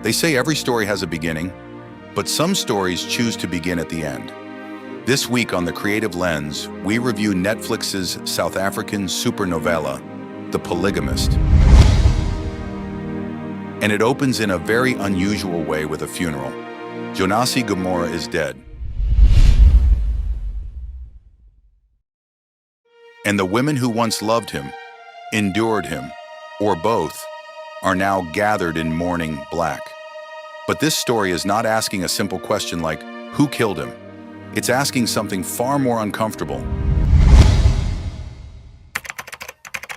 They say every story has a beginning, but some stories choose to begin at the end. This week on The Creative Lens, we review Netflix's South African supernovela, The Polygamist. And it opens in a very unusual way with a funeral. Jonasi Gomora is dead. And the women who once loved him, endured him, or both, are now gathered in mourning black. But this story is not asking a simple question like, who killed him? It's asking something far more uncomfortable.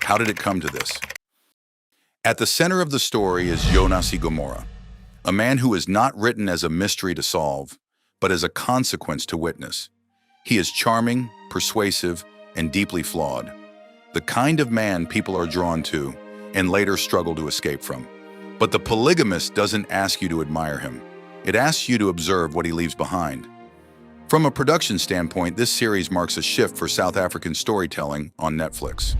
How did it come to this? At the center of the story is Jonasi Gomora, a man who is not written as a mystery to solve, but as a consequence to witness. He is charming, persuasive, and deeply flawed, the kind of man people are drawn to and later struggle to escape from. But The Polygamist doesn't ask you to admire him. It asks you to observe what he leaves behind. From a production standpoint, this series marks a shift for South African storytelling on Netflix.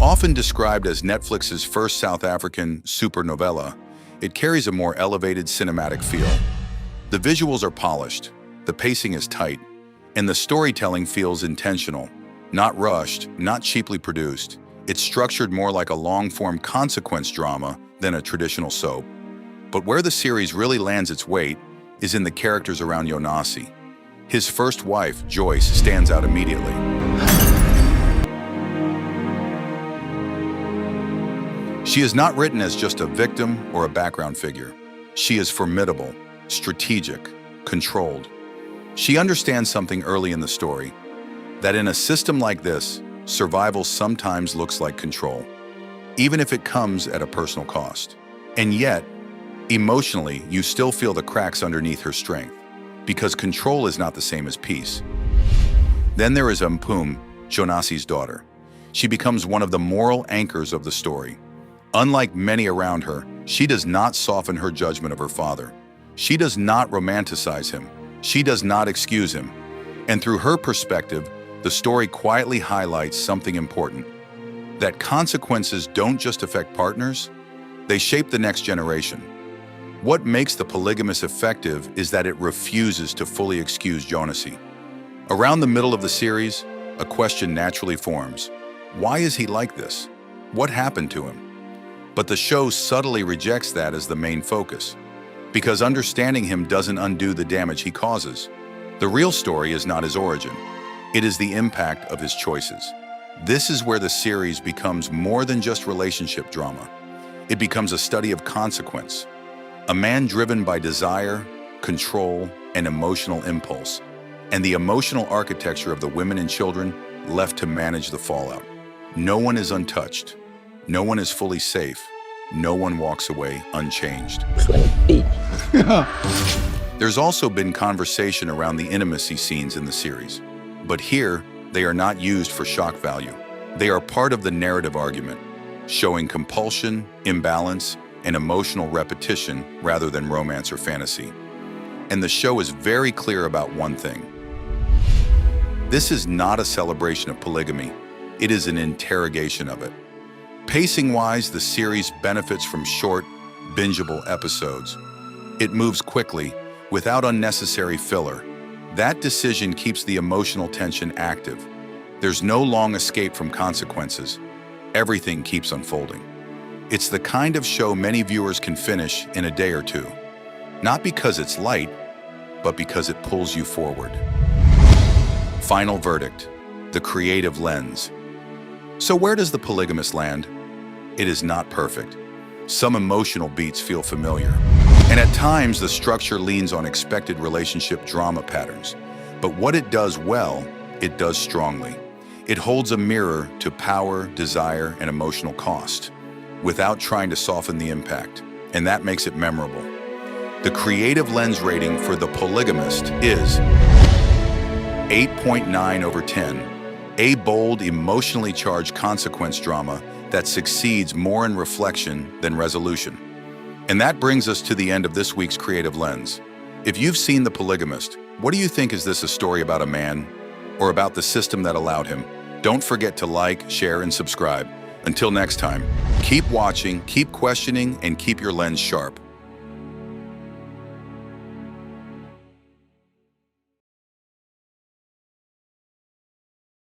Often described as Netflix's first South African supernovela, it carries a more elevated cinematic feel. The visuals are polished, the pacing is tight, and the storytelling feels intentional. Not rushed, not cheaply produced. It's structured more like a long-form consequence drama than a traditional soap. But where the series really lands its weight is in the characters around Jonasi. His first wife, Joyce, stands out immediately. She is not written as just a victim or a background figure. She is formidable, strategic, controlled. She understands something early in the story, that in a system like this, survival sometimes looks like control, even if it comes at a personal cost. And yet, emotionally, you still feel the cracks underneath her strength, because control is not the same as peace. Then there is Mpum, Jonasi's daughter. She becomes one of the moral anchors of the story. Unlike many around her, she does not soften her judgment of her father. She does not romanticize him. She does not excuse him. And through her perspective, the story quietly highlights something important, that consequences don't just affect partners, they shape the next generation. What makes The Polygamist effective is that it refuses to fully excuse Jonasi. Around the middle of the series, a question naturally forms. Why is he like this? What happened to him? But the show subtly rejects that as the main focus, because understanding him doesn't undo the damage he causes. The real story is not his origin. It is the impact of his choices. This is where the series becomes more than just relationship drama. It becomes a study of consequence. A man driven by desire, control, and emotional impulse, and the emotional architecture of the women and children left to manage the fallout. No one is untouched. No one is fully safe. No one walks away unchanged. There's also been conversation around the intimacy scenes in the series. But here, they are not used for shock value. They are part of the narrative argument, showing compulsion, imbalance, and emotional repetition rather than romance or fantasy. And the show is very clear about one thing. This is not a celebration of polygamy. It is an interrogation of it. Pacing-wise, the series benefits from short, bingeable episodes. It moves quickly, without unnecessary filler. That decision keeps the emotional tension active. There's no long escape from consequences. Everything keeps unfolding. It's the kind of show many viewers can finish in a day or two. Not because it's light, but because it pulls you forward. Final verdict, The Creative Lens. So where does The Polygamist land? It is not perfect. Some emotional beats feel familiar. And at times, the structure leans on expected relationship drama patterns. But what it does well, it does strongly. It holds a mirror to power, desire, and emotional cost, without trying to soften the impact. And that makes it memorable. The Creative Lens rating for The Polygamist is 8.9/10. A bold, emotionally charged consequence drama that succeeds more in reflection than resolution. And that brings us to the end of this week's Creative Lens. If you've seen The Polygamist, what do you think? Is this a story about a man or about the system that allowed him? Don't forget to like, share, and subscribe. Until next time, keep watching, keep questioning, and keep your lens sharp.